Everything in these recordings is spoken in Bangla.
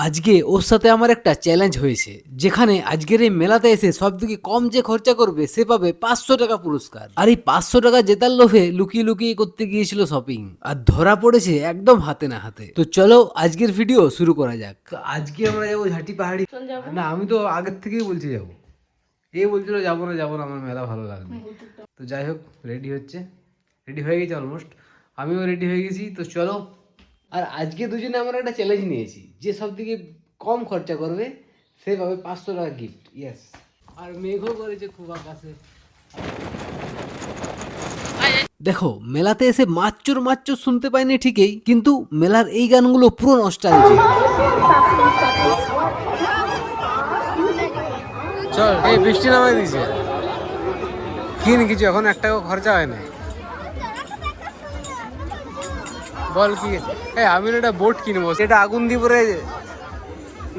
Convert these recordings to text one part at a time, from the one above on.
আজকে ওর সাথে আমার একটা চ্যালেঞ্জ হয়েছে, যেখানে আজকের এই মেলাতে এসে সব থেকে কম যে খরচা করবে সে পাবে 500 টাকা পুরস্কার। আর এই 500 টাকা জেতার লোভে লুকিয়ে লুকিয়ে করতে গিয়েছিল শপিং, আর ধরা পড়েছে একদম হাতে না হাতে। তো চলো আজকের ভিডিও শুরু করা যাক। আজকে আমরা যাবো ঝাঁটি পাহাড়ি। না, আমি তো আগের থেকেই বলছি যাবো, এ বলছিল যাবো না যাবো না, আমার মেলা ভালো লাগবে। তো যাই হোক, রেডি হচ্ছে, রেডি হয়ে গেছে অলমোস্ট, আমিও রেডি হয়ে গেছি। তো চলো। আর আজকে দুজনে আমরা একটা চ্যালেঞ্জ নিয়েছি, যে সব থেকে কম খরচা করবে সে পাবে 500 টাকা গিফট। ইয়েস। আর মেঘও করেছে খুব আকাশে। দেখো, মেলাতে এসে মাচ্চর মাচ্চর শুনতে পাইনি ঠিকই, কিন্তু মেলার এই গানগুলো পুরো নস্টালজিক। চল, এই বৃষ্টি নামাই দিছে, কিন কিছু, এখন এক টাকা খরচা হয় না। বল কি? এই আমি একটা বোট কিনবো, সেটা আগুন দিয়ে পরে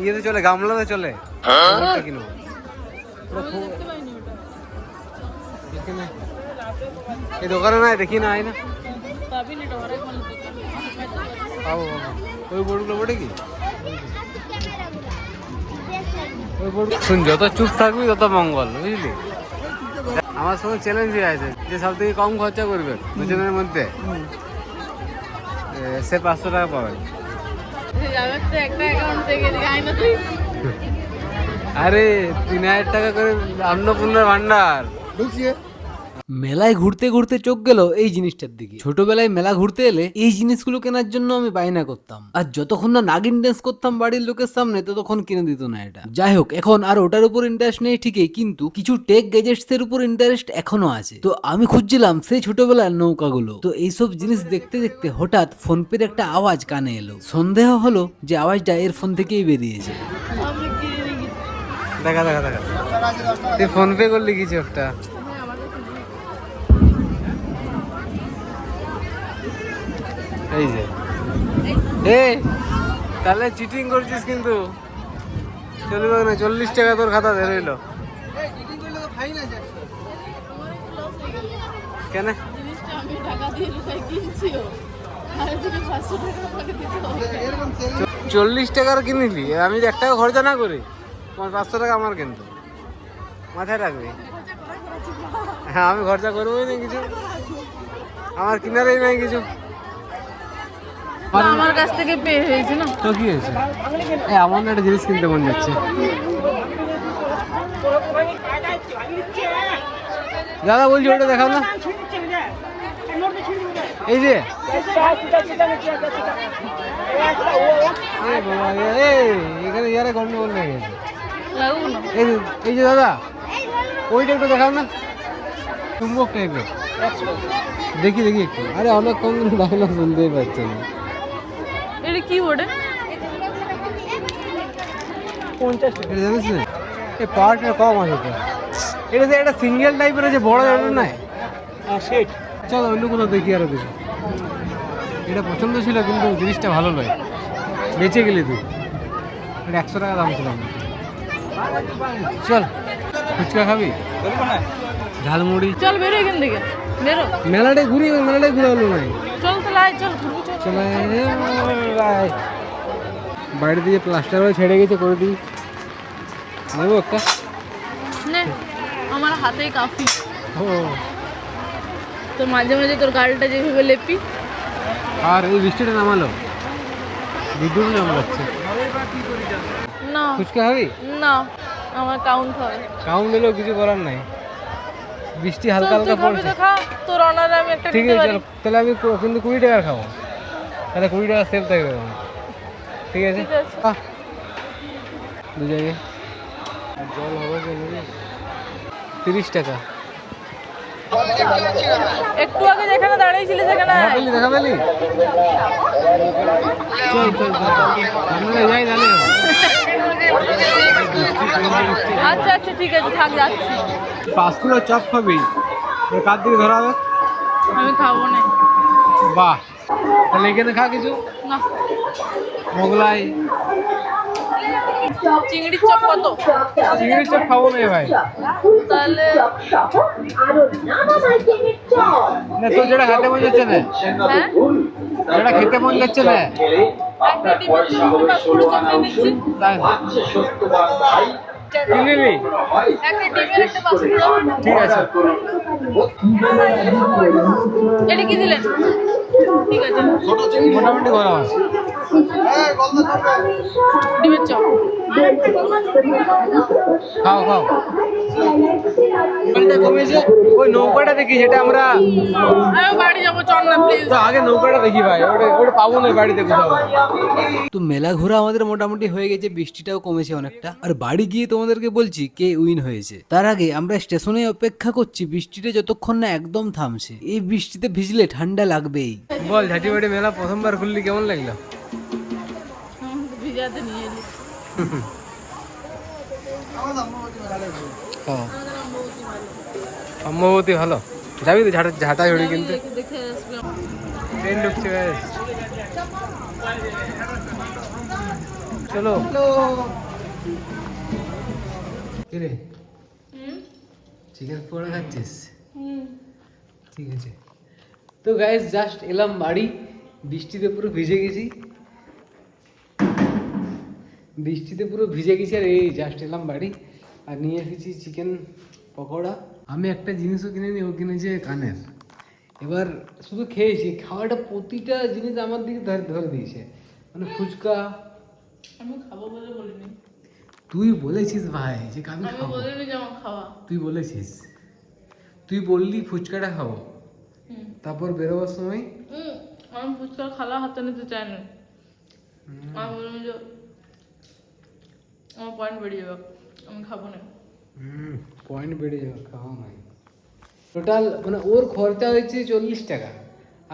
ইয়েতে চলে, গামলাতে চলে, বোটটা কিনবো। এই দোকানে নাই, দেখি না, আয় না পাবো। ওই বোটগুলো বোটে কি ওই বোট শুন, যত চুপ থাকবি তত মঙ্গল, বুঝলি? আমার সঙ্গে চ্যালেঞ্জ হয়ে আছে, যে সব থেকে কম খরচা করবে দুজনের মধ্যে সে 500 টাকা পাবে। আরে 3000 টাকা করে অন্নপূর্ণার ভান্ডার বুঝছি। মেলায় ঘুরতে ঘুরতে চোখ গেল এই জিনিসটার দিকে। ছোটবেলায় মেলা ঘুরতে এলে এই জিনিসগুলো কেনার জন্য আমি বায়না করতাম, আর যতক্ষণ না নাগিন ড্যান্স করতাম বাড়ির লোকের সামনে ততক্ষণ কিনে দিত না এটা। যাই হোক, এখন আর ওটার উপর ইন্টারেস্ট নেই ঠিকই, কিন্তু কিছু টেক গ্যাজেটস এর উপর ইন্টারেস্ট এখনো আছে। তো আমি খুঁজছিলাম সেই ছোটবেলার নৌকাগুলো। তো এইসব জিনিস দেখতে দেখতে হঠাৎ ফোনপের একটা আওয়াজ কানে এলো। সন্দেহ হলো যে আওয়াজটা এর ফোন থেকেই বেরিয়েছে। দেখা দেখা দেখা, তুই ফোন পে করলি কিছু একটা। এই যে, এই তাহলে চিটিং করছিস কিন্তু, চলবে না। 40 টাকা তোর খাতা ধরে রইলো। কেন? 40 টাকার কিনিলি, আমি 1 টাকা খরচা না করি, তোমার 500 টাকা আমার, কিন্তু মাথায় রাখবি। হ্যাঁ, আমি খরচা করবোই না কিছু, আমার কিনারেই নাই কিছু। আমার কাছ থেকে পে হয়েছে না। তো কি হয়েছে? আমার না একটা জিনিস কিনতে মন যাচ্ছে। দাদা বলছি ওটা দেখাও না, এই যে এখানে ইয়ারে গন্ডগোল লেগে গেছে। এই যে দাদা, ওইটা একটু দেখাও না, চুম্বক টাইপের। দেখি দেখি একটু। আরে অনেক কম ডায়লগ শুনতেই পাচ্ছে না। এটা কি ওটা? 50 টাকা জানিস না? এই পাওয়ারটা কম আছে তো। এটা যে একটা সিঙ্গেল টাইপের আছে, বড় এটা নাই। সেট। চল অন্য কোথাও দেখি আরো কিছু। এটা পছন্দ ছিল, কিন্তু জিনিসটা ভালো নয়, বেঁচে গেলি তুই। এটা 100 টাকা দাম ছিল। চল, ফুচকা খাবি? ঝালমুড়ি। চল বেরো এখান থেকে, বেরো। মেলাটাই ঘুরি, মেলাটাই ঘুরে হলো নাই। চল তাহলে আয়, চল ঘুরবো, চল। চলে বাইরে দিয়ে প্লাস্টার করে ছেড়ে গেছে, করে দিই। নেবো একটা? নে, আমার হাতেই কাফি। ও, তো মাঝে মাঝে তোর গাড়িটা যেভাবে লেপি। আর এই বৃষ্টিটা নামালো, বিদ্যুৎ নামাচ্ছে। না ফুচকা খাবি? না, আমার কাউন্ট হয়। কাউন্ট দিলেও কিছু করার নাই, বৃষ্টি হালকা হালকা পড়ছে। তো খা, তোর অনারে আমি একটা ঠিক নিতে আছে, পারি। চল তাহলে। আমি কিন্তু 20 টাকার খাবো, তাহলে 20 টাকা সেভ থাকবে আমার। ঠিক আছে, ঠিক আছে। দু জায়গায় জল হবে কেন? 30 টাকা। একটু আগে যেখানে দাঁড়িয়েছিলি সেখানে আয়। দেখা পেলি? চল চল আমরা যাই তাহলে। আচ্ছা আচ্ছা ঠিক আছে, থাক, যাচ্ছি। 5 কিলো চপ খাবি? কার দিকে ধরা হবে? আমি খাবো না। বাহ, তাহলে এখানে খা কিছু। না মোগলাই। চিংড়ির চপ কত? চিংড়ির চপ খাবো না ভাই। তাহলে না তো যেটা খেতে মন যাচ্ছে না, হ্যাঁ যেটা খেতে মন যাচ্ছে না একটা ডিমের চপ পাঁচশো চপ নিয়ে নিচ্ছি। তাই কি নিবি? একটা ডিমের একটা পাঁচশো চপ। ঠিক আছে। এটা কি দিলেন? ঠিক আছে মোটামুটি ভালো আছে। ডিমের চপ। খাও খাও। কমেছে ওই নৌকাটা দেখি, যেটা আমরা আমি বাড়ি যাবো, চল না প্লিজ। তো আগে নৌকাটা দেখি ভাই, ওটা ওটা পাবো না বাড়িতে কোথাও। তো মেলা ঘোরা আমাদের মোটামুটি হয়ে গেছে, বৃষ্টিটাও কমেছে অনেকটা। আর বাড়ি গিয়ে তোমাদেরকে বলছি কে উইন হয়েছে। তার আগে আমরা স্টেশনে অপেক্ষা করছি বৃষ্টিটা যতক্ষণ না একদম থামছে। এই বৃষ্টিতে ভিজলে ঠান্ডা লাগবেই। বল ঝাঁটিবাড়ি মেলা প্রথমবার খুললি, কেমন লাগলো? ভিজাতে নিয়ে এলি। অম্ববতী ভালো, যাবি তো ঝাঁটাঝুড়ি কিনতে? দেখে আসবি। ট্রেন ঢুকছে guys। চলো কিরে চিকেন পকোড়া খাচ্ছিস? ঠিক আছে। তো গাইস জাস্ট এলাম বাড়ি, বৃষ্টিতে পুরো ভিজে গেছি, আর এই জাস্ট এলাম বাড়ি আর নিয়ে এসেছি চিকেন পকোড়া। আমি একটা জিনিসও কিনে নি, ও কিনেছে কানের। এবার শুধু খেয়েছি, খাওয়াটা প্রতিটা জিনিস আমার দিকে ধরে দিয়েছে, মানে ফুচকা। আমি খাবো বলে বলিনি। তুই বলেছিস ভাই যে আমি আমি খাবো, বলিনি যে আমার খাওয়া। তুই বলেছিস, তুই বললি ফুচকাটা খাবো, হুম। তারপর বেরোবার সময় আমি ফুচকা খালা হাতে নিতে চাই না। আমি বললাম যে আমার পয়েন্ট বেড়ে যাবে, আমি খাবো না। পয়েন্ট বেড়ে যাবে, খাওয়া নাই। টোটাল মানে ওর খরচা হয়েছে 40 টাকা,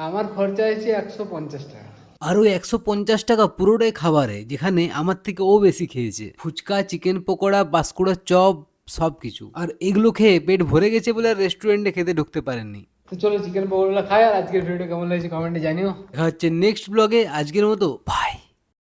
আমার খরচা হয়েছে 150 টাকা। আর ওই 150 টাকা পুরোটাই খাবারে, যেখানে আমার থেকে ও বেশি খেয়েছে। ফুচকা, চিকেন পকোড়া, বাঁশকুড়ার চপ, সবকিছু। আর এগুলো খেয়ে পেট ভরে গেছে বলে আর রেস্টুরেন্টে খেতে ঢুকতে পারেননি। তো চলো চিকেন পকোড়া খাই। আর আজকের ভিডিও কেমন লাগছে কমেন্টে জানিও। দেখা হচ্ছে নেক্সট ব্লগে। আজকের মতো বাই।